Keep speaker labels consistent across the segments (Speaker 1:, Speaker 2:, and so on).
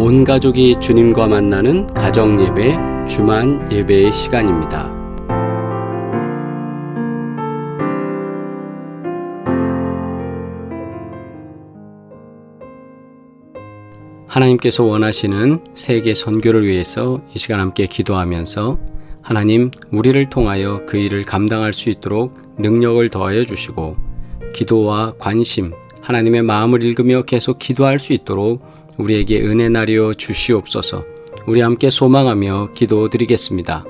Speaker 1: 온 가족이 주님과 만나는 가정예배, 주만 예배의 시간입니다. 하나님께서 원하시는 세계 선교를 위해서 이 시간 함께 기도하면서 하나님, 우리를 통하여 그 일을 감당할 수 있도록 능력을 더하여 주시고 기도와 관심, 하나님의 마음을 읽으며 계속 기도할 수 있도록 우리에게 은혜 나려 주시옵소서. 우리 함께 소망하며 기도드리겠습니다.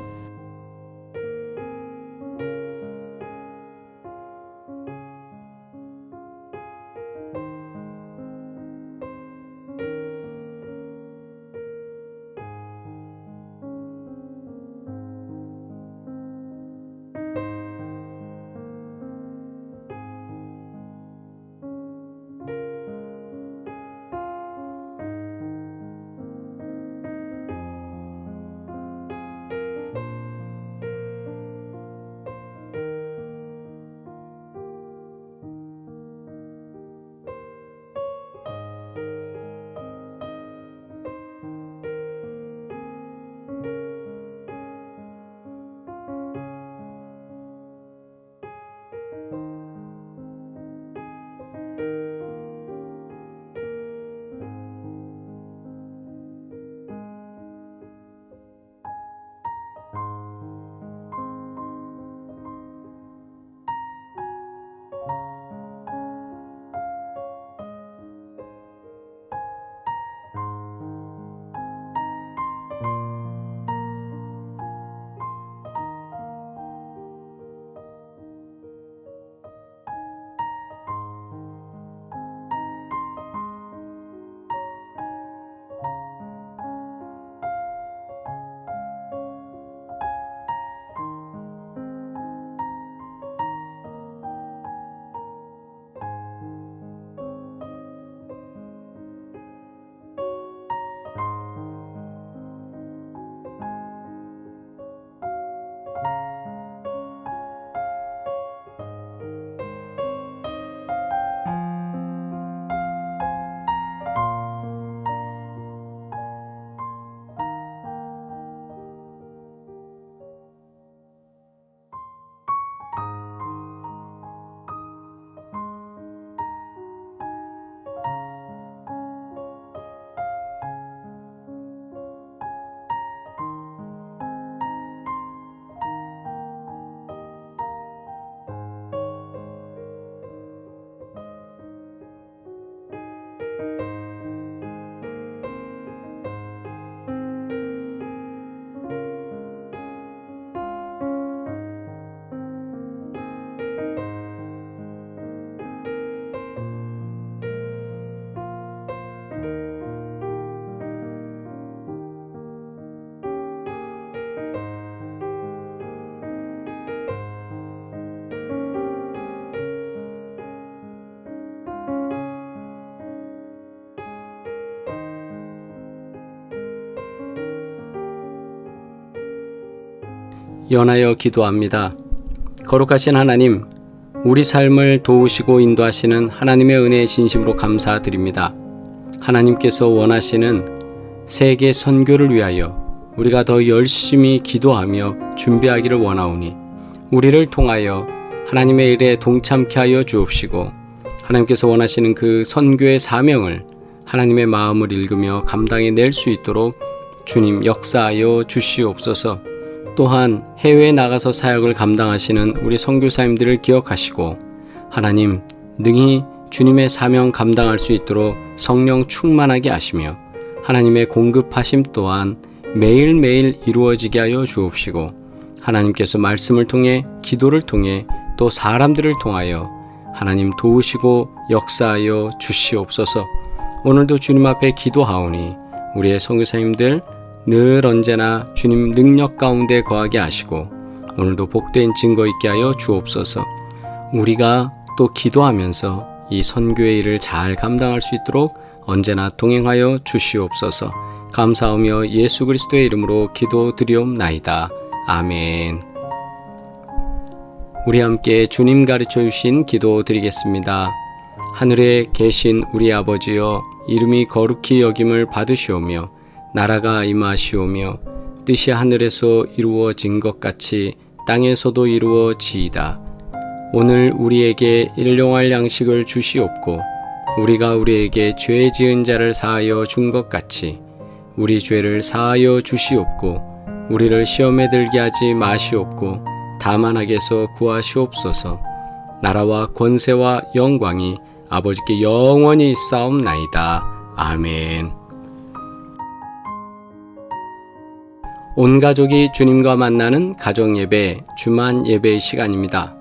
Speaker 1: 연하여 기도합니다. 거룩하신 하나님, 우리 삶을 도우시고 인도하시는 하나님의 은혜에 진심으로 감사드립니다. 하나님께서 원하시는 세계 선교를 위하여 우리가 더 열심히 기도하며 준비하기를 원하오니 우리를 통하여 하나님의 일에 동참케 하여 주옵시고 하나님께서 원하시는 그 선교의 사명을 하나님의 마음을 읽으며 감당해낼 수 있도록 주님 역사하여 주시옵소서. 또한 해외에 나가서 사역을 감당하시는 우리 선교사님들을 기억하시고 하나님 능히 주님의 사명 감당할 수 있도록 성령 충만하게 하시며 하나님의 공급하심 또한 매일매일 이루어지게 하여 주옵시고 하나님께서 말씀을 통해 기도를 통해 또 사람들을 통하여 하나님 도우시고 역사하여 주시옵소서. 오늘도 주님 앞에 기도하오니 우리의 선교사님들 늘 언제나 주님 능력 가운데 거하게 하시고 오늘도 복된 증거 있게 하여 주옵소서. 우리가 또 기도하면서 이 선교의 일을 잘 감당할 수 있도록 언제나 동행하여 주시옵소서. 감사하며 예수 그리스도의 이름으로 기도드리옵나이다. 아멘. 우리 함께 주님 가르쳐 주신 기도 드리겠습니다. 하늘에 계신 우리 아버지여, 이름이 거룩히 여김을 받으시오며 나라가 임하시오며 뜻이 하늘에서 이루어진 것 같이 땅에서도 이루어지이다. 오늘 우리에게 일용할 양식을 주시옵고 우리가 우리에게 죄 지은 자를 사하여 준 것 같이 우리 죄를 사하여 주시옵고 우리를 시험에 들게 하지 마시옵고 다만 악에서 구하시옵소서. 나라와 권세와 영광이 아버지께 영원히 있사옵나이다. 아멘. 온 가족이 주님과 만나는 가정예배, 주만 예배의 시간입니다.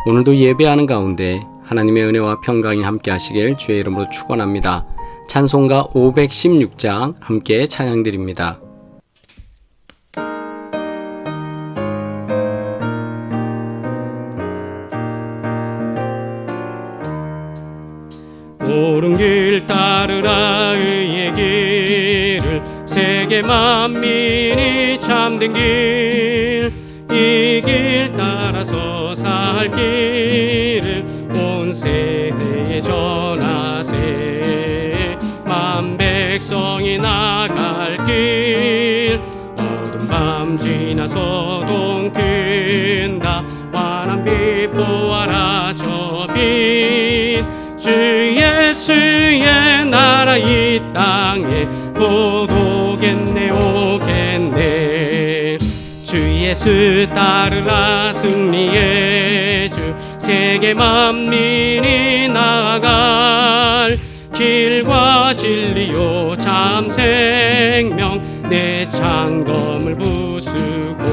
Speaker 1: 오늘도 예배하는 가운데 하나님의 은혜와 평강이 함께 하시길 주의 이름으로 축원합니다. 찬송가 516장 함께 찬양드립니다.
Speaker 2: 옳은 길 따르라 의의 길을 세계 만민이 참된 길 이 길 따라서 살 길을 온 세대에 전하세. 만 백성이 나갈 길 어두운 밤 지나서도 든다. 환한 빛 보아라 저 빛 주 예수의 나라 이 땅에 곧 오겠네 오겠네. 주 예수 따르라 승리의 주 세계 만민이 나아갈 길과 진리요 참 생명 내 창검을 부수고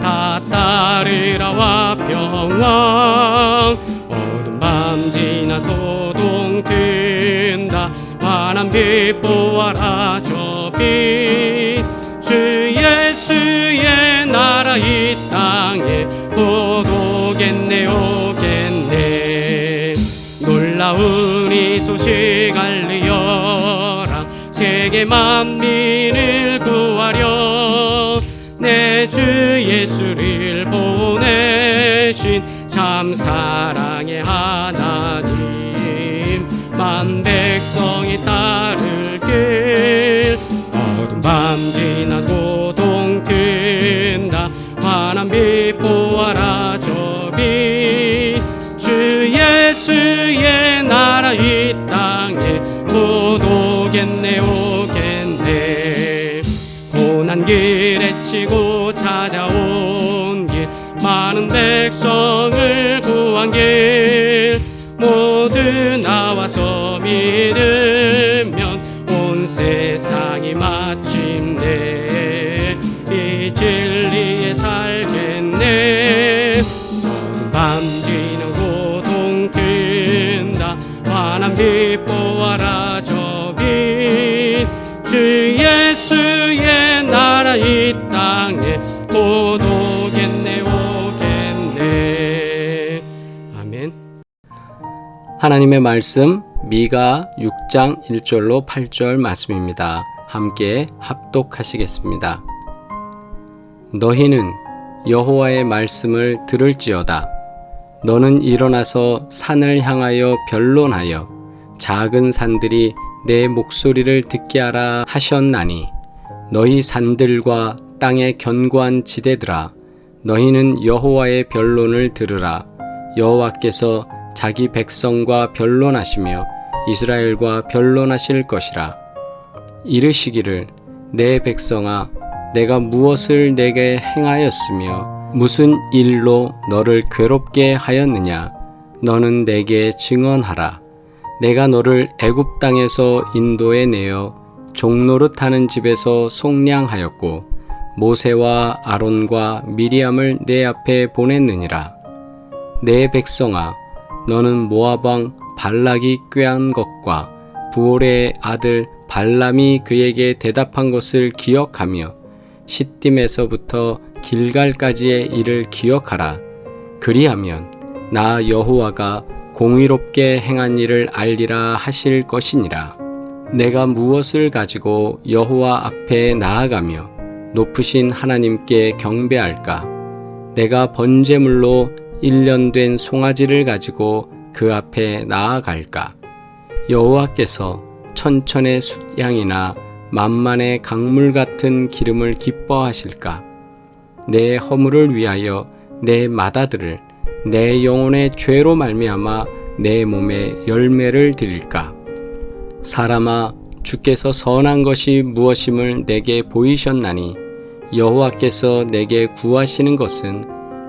Speaker 2: 다 따르라 화평왕 어두운 밤 지나서도 든다. 환한 빛 보아라 저 빛 주 예수의 나라 이 땅에 곧 오겠네 오겠네. 놀라운 이 소식 알리어라. 세계 만민을 구하려 내 주 예수를 보내신 참 사랑의 하나님. 만 백성이 따를 길 어두운 밤 지나서도 든다. 환한 빛 보아라 저 빛 주 예수의 나라 이 땅에 곧 오겠네 오겠네. 고난 길에 치고 찾아온 길 많은 백성을 구한 길 모두 나와서 믿으면 온 세상이 마침내 이 진리에 살겠네. 어두운 밤 지나고 동튼다. 환한 빛 보아라 저 빛 주 예수의 나라 이 땅에 곧 오겠네 오겠네. 아멘.
Speaker 1: 하나님의 말씀 미가 6장 1절로 8절 말씀입니다. 함께 합독하시겠습니다. 너희는 여호와의 말씀을 들을지어다. 너는 일어나서 산을 향하여 변론하여 작은 산들이 내 목소리를 듣게 하라 하셨나니 너희 산들과 땅의 견고한 지대들아 너희는 여호와의 변론을 들으라. 여호와께서 자기 백성과 변론하시며 이스라엘과 변론하실 것이라. 이르시기를 내 백성아 내가 무엇을 내게 행하였으며 무슨 일로 너를 괴롭게 하였느냐. 너는 내게 증언하라. 내가 너를 애굽 땅에서 인도해 내어 종노릇하는 집에서 속량하였고 모세와 아론과 미리암을 내 앞에 보냈느니라. 내 백성아 너는 모압 왕 발락이 꾀한 것과 부올의 아들 발람이 그에게 대답한 것을 기억하며 시딤에서부터 길갈까지의 일을 기억하라. 그리하면 나 여호와가 공의롭게 행한 일을 알리라 하실 것이니라. 내가 무엇을 가지고 여호와 앞에 나아가며 높으신 하나님께 경배할까? 내가 번제물로 1년 된 송아지를 가지고 그 앞에 나아갈까? 여호와께서 천천의 숫양이나 만만의 강물 같은 기름을 기뻐하실까? 내 허물을 위하여 내 맏아들을 내 영혼의 죄로 말미암아 내 몸에 열매를 드릴까? 사람아, 주께서 선한 것이 무엇임을 내게 보이셨나니 여호와께서 내게 구하시는 것은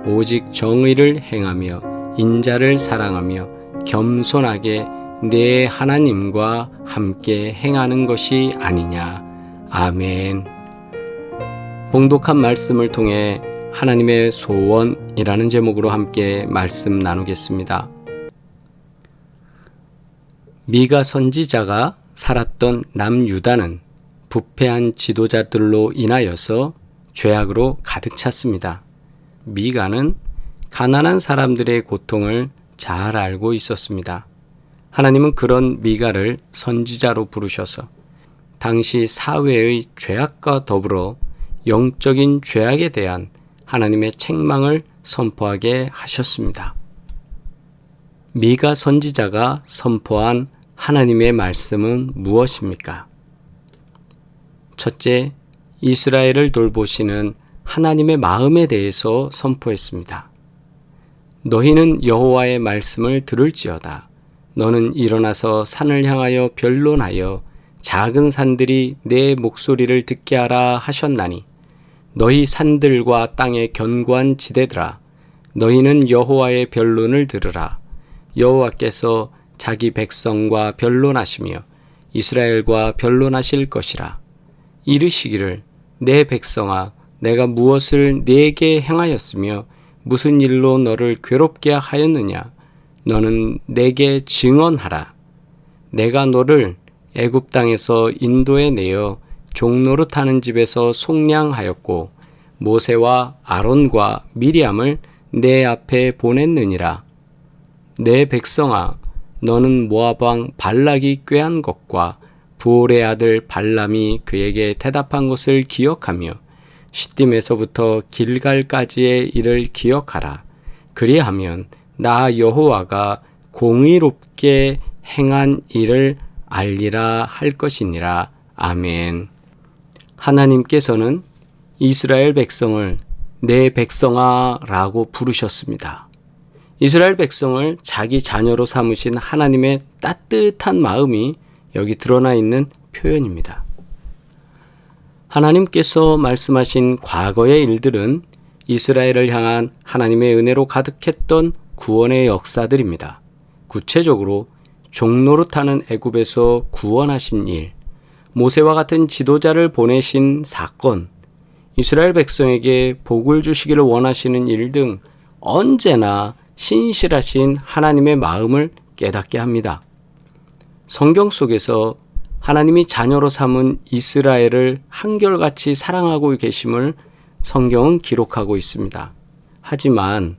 Speaker 1: 오직 정의를 행하며 인자를 사랑하며 겸손하게 내 하나님과 함께 행하는 것이 아니냐. 아멘. 봉독한 말씀을 통해 하나님의 소원이라는 제목으로 함께 말씀 나누겠습니다. 미가 선지자가 살았던 남유다는 부패한 지도자들로 인하여서 죄악으로 가득 찼습니다. 미가는 가난한 사람들의 고통을 잘 알고 있었습니다. 하나님은 그런 미가를 선지자로 부르셔서 당시 사회의 죄악과 더불어 영적인 죄악에 대한 하나님의 책망을 선포하게 하셨습니다. 미가 선지자가 선포한 하나님의 말씀은 무엇입니까? 첫째, 이스라엘을 돌보시는 하나님의 마음에 대해서 선포했습니다. 너희는 여호와의 말씀을 들을지어다. 너는 일어나서 산을 향하여 변론하여 작은 산들이 내 목소리를 듣게 하라 하셨나니 너희 산들과 땅의 견고한 지대들아 너희는 여호와의 변론을 들으라. 여호와께서 자기 백성과 변론하시며 이스라엘과 변론하실 것이라. 이르시기를 내 백성아 내가 무엇을 네게 행하였으며 무슨 일로 너를 괴롭게 하였느냐. 너는 내게 증언하라. 내가 너를 애굽 땅에서 인도에 내어 종노릇하는 집에서 속량하였고 모세와 아론과 미리암을 내 앞에 보냈느니라. 내 백성아 너는 모압 왕 발락이 꾀한 것과 부올의 아들 발람이 그에게 대답한 것을 기억하며 시딤에서부터 길갈까지의 일을 기억하라. 그리하면 나 여호와가 공의롭게 행한 일을 알리라 할 것이니라. 아멘. 하나님께서는 이스라엘 백성을 내 백성아 라고 부르셨습니다. 이스라엘 백성을 자기 자녀로 삼으신 하나님의 따뜻한 마음이 여기 드러나 있는 표현입니다. 하나님께서 말씀하신 과거의 일들은 이스라엘을 향한 하나님의 은혜로 가득했던 구원의 역사들입니다. 구체적으로 종노릇하는 애굽에서 구원하신 일, 모세와 같은 지도자를 보내신 사건, 이스라엘 백성에게 복을 주시기를 원하시는 일 등 언제나 신실하신 하나님의 마음을 깨닫게 합니다. 성경 속에서 하나님이 자녀로 삼은 이스라엘을 한결같이 사랑하고 계심을 성경은 기록하고 있습니다. 하지만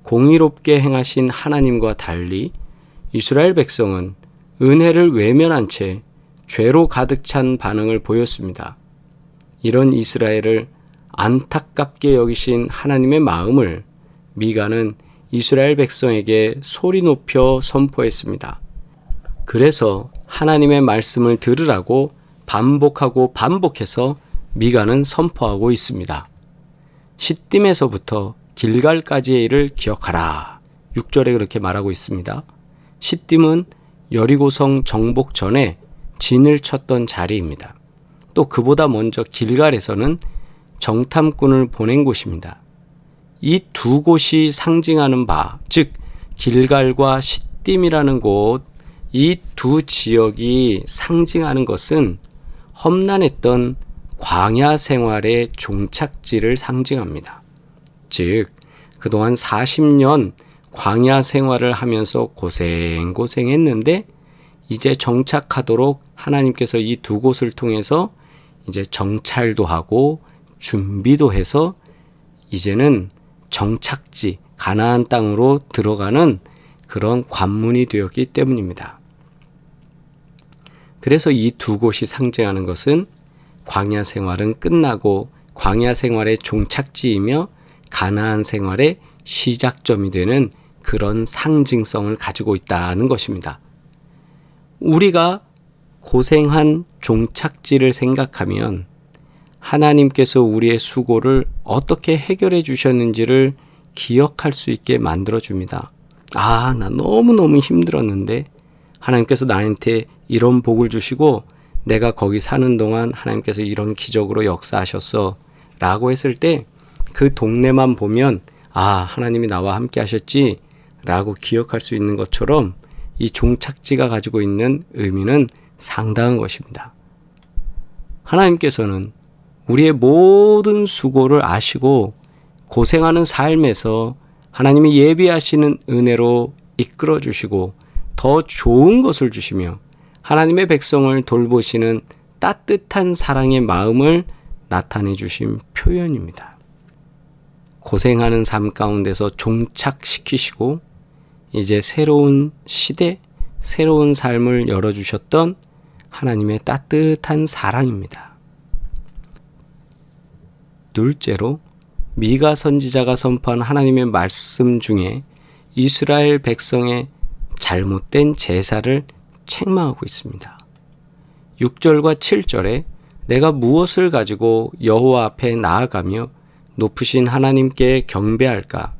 Speaker 1: 공의롭게 행하신 하나님과 달리 이스라엘 백성은 은혜를 외면한 채 죄로 가득 찬 반응을 보였습니다. 이런 이스라엘을 안타깝게 여기신 하나님의 마음을 미가는 이스라엘 백성에게 소리 높여 선포했습니다. 그래서 하나님의 말씀을 들으라고 반복하고 반복해서 미가는 선포하고 있습니다. 시딤에서부터 길갈까지의 일을 기억하라. 6절에 그렇게 말하고 있습니다. 시딤은 여리고성 정복 전에 진을 쳤던 자리입니다. 또 그보다 먼저 길갈에서는 정탐꾼을 보낸 곳입니다. 이 두 곳이 상징하는 바, 즉 길갈과 시딤이라는 곳, 이 두 지역이 상징하는 것은 험난했던 광야 생활의 종착지를 상징합니다. 즉 그동안 40년 광야 생활을 하면서 고생했는데 이제 정착하도록 하나님께서 이 두 곳을 통해서 이제 정찰도 하고 준비도 해서 이제는 정착지 가나안 땅으로 들어가는 그런 관문이 되었기 때문입니다. 그래서 이 두 곳이 상징하는 것은 광야 생활은 끝나고 광야 생활의 종착지이며 가나안 생활의 시작점이 되는 그런 상징성을 가지고 있다는 것입니다. 우리가 고생한 종착지를 생각하면 하나님께서 우리의 수고를 어떻게 해결해 주셨는지를 기억할 수 있게 만들어 줍니다. 아, 나 너무너무 힘들었는데 하나님께서 나한테 이런 복을 주시고 내가 거기 사는 동안 하나님께서 이런 기적으로 역사하셨어 라고 했을 때 그 동네만 보면 아, 하나님이 나와 함께 하셨지 라고 기억할 수 있는 것처럼 이 종착지가 가지고 있는 의미는 상당한 것입니다. 하나님께서는 우리의 모든 수고를 아시고 고생하는 삶에서 하나님이 예비하시는 은혜로 이끌어 주시고 더 좋은 것을 주시며 하나님의 백성을 돌보시는 따뜻한 사랑의 마음을 나타내 주신 표현입니다. 고생하는 삶 가운데서 종착시키시고 이제 새로운 시대, 새로운 삶을 열어주셨던 하나님의 따뜻한 사랑입니다. 둘째로 미가 선지자가 선포한 하나님의 말씀 중에 이스라엘 백성의 잘못된 제사를 책망하고 있습니다. 6절과 7절에 내가 무엇을 가지고 여호와 앞에 나아가며 높으신 하나님께 경배할까?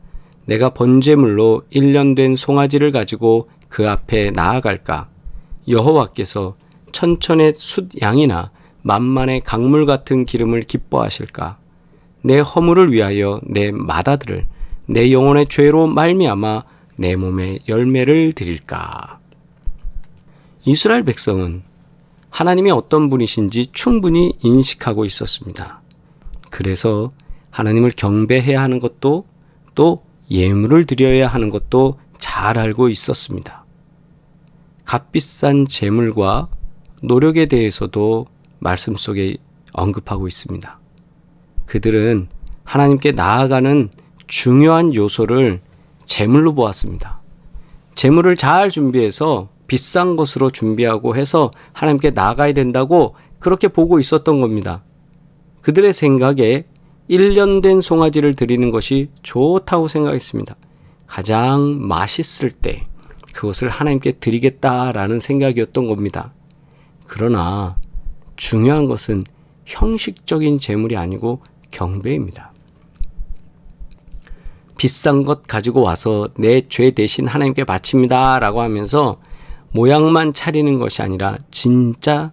Speaker 1: 내가 번제물로 1년 된 송아지를 가지고 그 앞에 나아갈까? 여호와께서 천천의 숫양이나 만만의 강물 같은 기름을 기뻐하실까? 내 허물을 위하여 내 맏아들을 내 영혼의 죄로 말미암아 내 몸에 열매를 드릴까? 이스라엘 백성은 하나님이 어떤 분이신지 충분히 인식하고 있었습니다. 그래서 하나님을 경배해야 하는 것도 또 예물을 드려야 하는 것도 잘 알고 있었습니다. 값비싼 재물과 노력에 대해서도 말씀 속에 언급하고 있습니다. 그들은 하나님께 나아가는 중요한 요소를 재물로 보았습니다. 재물을 잘 준비해서 비싼 것으로 준비하고 해서 하나님께 나아가야 된다고 그렇게 보고 있었던 겁니다. 그들의 생각에 1년 된 송아지를 드리는 것이 좋다고 생각했습니다. 가장 맛있을 때 그것을 하나님께 드리겠다라는 생각이었던 겁니다. 그러나 중요한 것은 형식적인 재물이 아니고 경배입니다. 비싼 것 가지고 와서 내 죄 대신 하나님께 바칩니다 라고 하면서 모양만 차리는 것이 아니라 진짜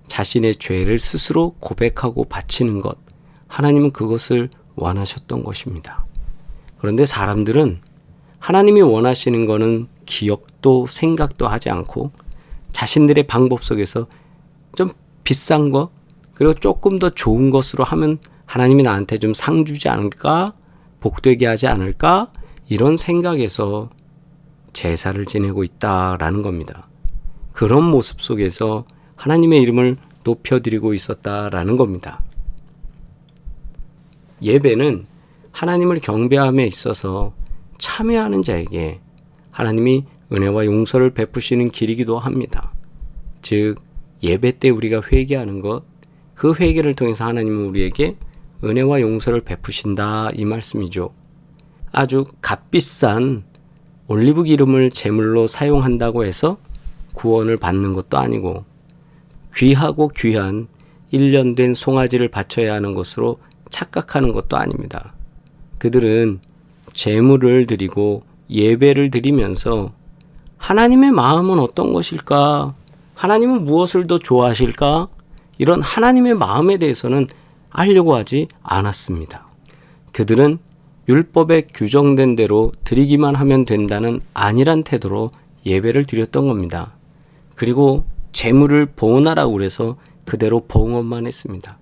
Speaker 1: 자신의 죄를 스스로 고백하고 바치는 것, 하나님은 그것을 원하셨던 것입니다. 그런데 사람들은 하나님이 원하시는 것은 기억도 생각도 하지 않고 자신들의 방법 속에서 좀 비싼 것 그리고 조금 더 좋은 것으로 하면 하나님이 나한테 좀 상 주지 않을까? 복되게 하지 않을까? 이런 생각에서 제사를 지내고 있다라는 겁니다. 그런 모습 속에서 하나님의 이름을 높여드리고 있었다라는 겁니다. 예배는 하나님을 경배함에 있어서 참여하는 자에게 하나님이 은혜와 용서를 베푸시는 길이기도 합니다. 즉 예배 때 우리가 회개하는 것, 그 회개를 통해서 하나님은 우리에게 은혜와 용서를 베푸신다 이 말씀이죠. 아주 값비싼 올리브 기름을 제물로 사용한다고 해서 구원을 받는 것도 아니고 귀하고 귀한 1년 된 송아지를 바쳐야 하는 것으로 착각하는 것도 아닙니다. 그들은 제물을 드리고 예배를 드리면서 하나님의 마음은 어떤 것일까? 하나님은 무엇을 더 좋아하실까? 이런 하나님의 마음에 대해서는 알려고 하지 않았습니다. 그들은 율법에 규정된 대로 드리기만 하면 된다는 안일한 태도로 예배를 드렸던 겁니다. 그리고 재물을 봉헌하라고 그래서 그대로 봉헌만 했습니다.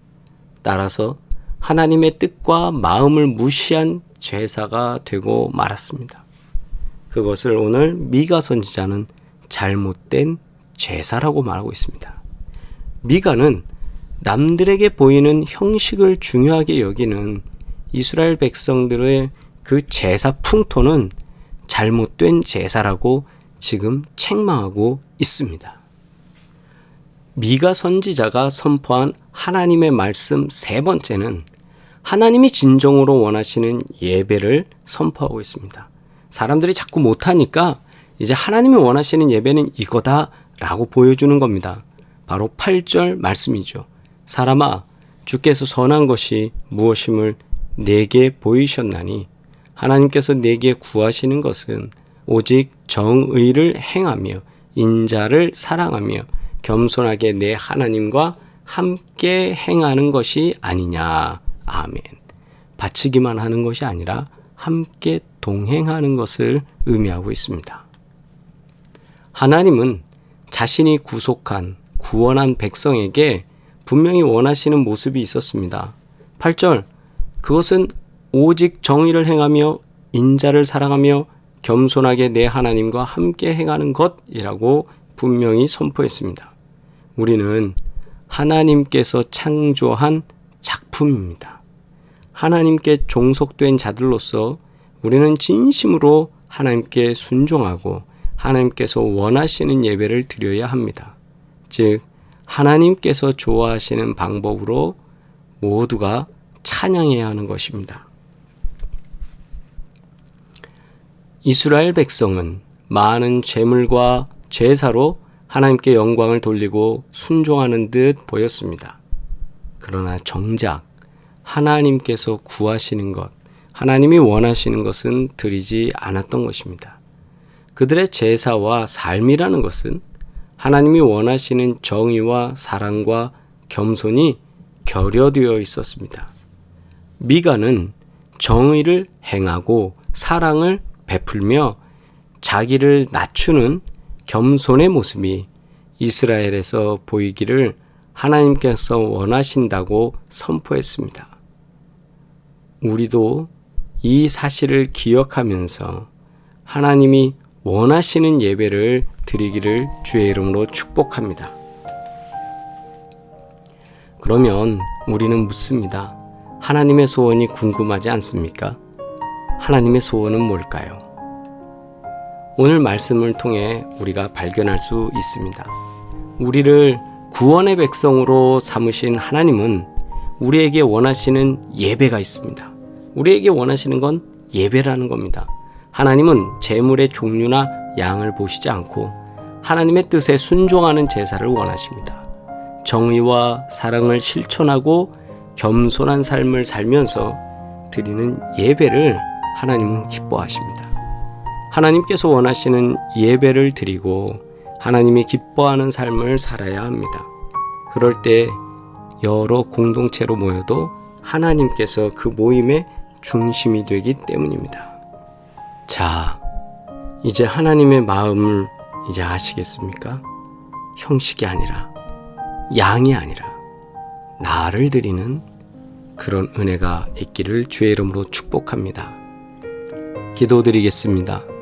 Speaker 1: 따라서 하나님의 뜻과 마음을 무시한 제사가 되고 말았습니다. 그것을 오늘 미가 선지자는 잘못된 제사라고 말하고 있습니다. 미가는 남들에게 보이는 형식을 중요하게 여기는 이스라엘 백성들의 그 제사 풍토는 잘못된 제사라고 지금 책망하고 있습니다. 미가 선지자가 선포한 하나님의 말씀 세 번째는 하나님이 진정으로 원하시는 예배를 선포하고 있습니다. 사람들이 자꾸 못하니까 이제 하나님이 원하시는 예배는 이거다 라고 보여주는 겁니다. 바로 8절 말씀이죠. 사람아, 주께서 선한 것이 무엇임을 내게 보이셨나니 하나님께서 내게 구하시는 것은 오직 정의를 행하며 인자를 사랑하며 겸손하게 내 하나님과 함께 행하는 것이 아니냐. 아멘. 바치기만 하는 것이 아니라 함께 동행하는 것을 의미하고 있습니다. 하나님은 자신이 구속한 구원한 백성에게 분명히 원하시는 모습이 있었습니다. 8절, 그것은 오직 정의를 행하며 인자를 사랑하며 겸손하게 내 하나님과 함께 행하는 것이라고 분명히 선포했습니다. 우리는 하나님께서 창조한 작품입니다. 하나님께 종속된 자들로서 우리는 진심으로 하나님께 순종하고 하나님께서 원하시는 예배를 드려야 합니다. 즉 하나님께서 좋아하시는 방법으로 모두가 찬양해야 하는 것입니다. 이스라엘 백성은 많은 제물과 제사로 하나님께 영광을 돌리고 순종하는 듯 보였습니다. 그러나 정작 하나님께서 구하시는 것, 하나님이 원하시는 것은 드리지 않았던 것입니다. 그들의 제사와 삶이라는 것은 하나님이 원하시는 정의와 사랑과 겸손이 결여되어 있었습니다. 미가는 정의를 행하고 사랑을 베풀며 자기를 낮추는 겸손의 모습이 이스라엘에서 보이기를 하나님께서 원하신다고 선포했습니다. 우리도 이 사실을 기억하면서 하나님이 원하시는 예배를 드리기를 주의 이름으로 축복합니다. 그러면 우리는 묻습니다. 하나님의 소원이 궁금하지 않습니까? 하나님의 소원은 뭘까요? 오늘 말씀을 통해 우리가 발견할 수 있습니다. 우리를 구원의 백성으로 삼으신 하나님은 우리에게 원하시는 예배가 있습니다. 우리에게 원하시는 건 예배라는 겁니다. 하나님은 제물의 종류나 양을 보시지 않고 하나님의 뜻에 순종하는 제사를 원하십니다. 정의와 사랑을 실천하고 겸손한 삶을 살면서 드리는 예배를 하나님은 기뻐하십니다. 하나님께서 원하시는 예배를 드리고 하나님이 기뻐하는 삶을 살아야 합니다. 그럴 때 여러 공동체로 모여도 하나님께서 그 모임의 중심이 되기 때문입니다. 자, 이제 하나님의 마음을 이제 아시겠습니까? 형식이 아니라 양이 아니라 나를 드리는 그런 은혜가 있기를 주의 이름으로 축복합니다. 기도드리겠습니다.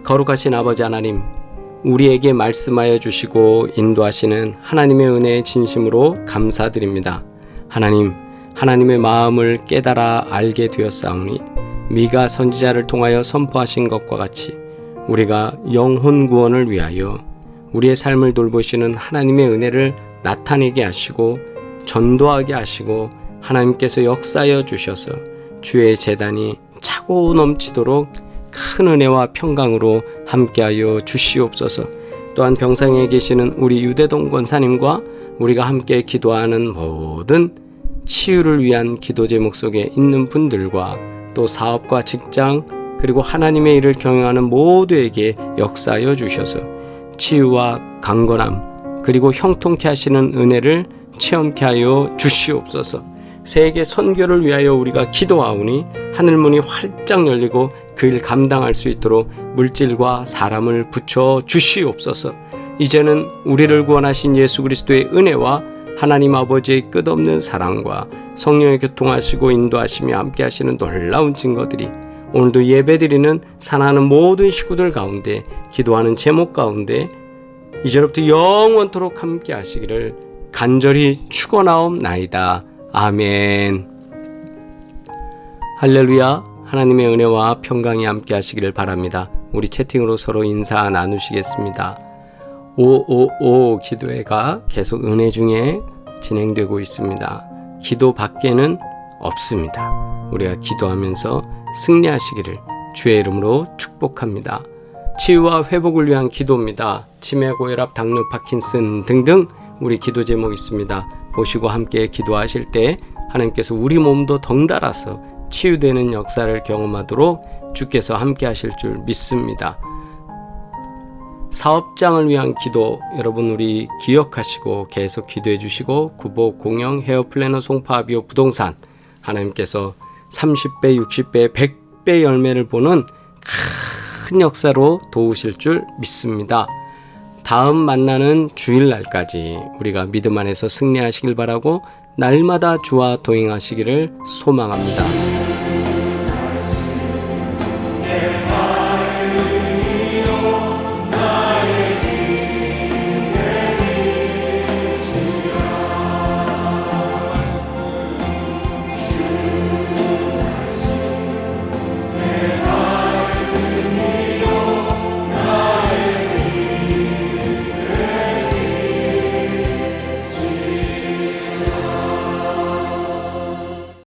Speaker 1: 거룩하신 아버지 하나님, 우리에게 말씀하여 주시고 인도하시는 하나님의 은혜에 진심으로 감사드립니다. 하나님, 하나님의 마음을 깨달아 알게 되었사오니 미가 선지자를 통하여 선포하신 것과 같이 우리가 영혼 구원을 위하여 우리의 삶을 돌보시는 하나님의 은혜를 나타내게 하시고 전도하게 하시고 하나님께서 역사하여 주셔서 주의 제단이 차고 넘치도록 큰 은혜와 평강으로 함께하여 주시옵소서. 또한 병상에 계시는 우리 유대동 권사님과 우리가 함께 기도하는 모든 치유를 위한 기도 제목 속에 있는 분들과 또 사업과 직장 그리고 하나님의 일을 경영하는 모두에게 역사하여 주셔서 치유와 강건함 그리고 형통케 하시는 은혜를 체험케 하여 주시옵소서. 세계 선교를 위하여 우리가 기도하오니 하늘문이 활짝 열리고 그 일 감당할 수 있도록 물질과 사람을 붙여 주시옵소서. 이제는 우리를 구원하신 예수 그리스도의 은혜와 하나님 아버지의 끝없는 사랑과 성령의 교통하시고 인도하시며 함께 하시는 놀라운 증거들이 오늘도 예배드리는 사랑하는 모든 식구들 가운데 기도하는 제목 가운데 이제로부터 영원토록 함께 하시기를 간절히 축원하옵나이다. 아멘. 할렐루야. 하나님의 은혜와 평강이 함께 하시기를 바랍니다. 우리 채팅으로 서로 인사 나누시겠습니다. 555 기도회가 계속 은혜 중에 진행되고 있습니다. 기도 밖에는 없습니다. 우리가 기도하면서 승리하시기를 주의 이름으로 축복합니다. 치유와 회복을 위한 기도입니다. 치매, 고혈압, 당뇨, 파킨슨 등등 우리 기도 제목 있습니다. 보시고 함께 기도하실 때 하나님께서 우리 몸도 덩달아서 치유되는 역사를 경험하도록 주께서 함께 하실 줄 믿습니다. 사업장을 위한 기도 여러분 우리 기억하시고 계속 기도해 주시고 구복, 공영, 헤어플래너, 송파비오, 부동산 하나님께서 30배, 60배, 100배 열매를 보는 큰 역사로 도우실 줄 믿습니다. 다음 만나는 주일날까지 우리가 믿음 안에서 승리하시길 바라고 날마다 주와 동행하시기를 소망합니다.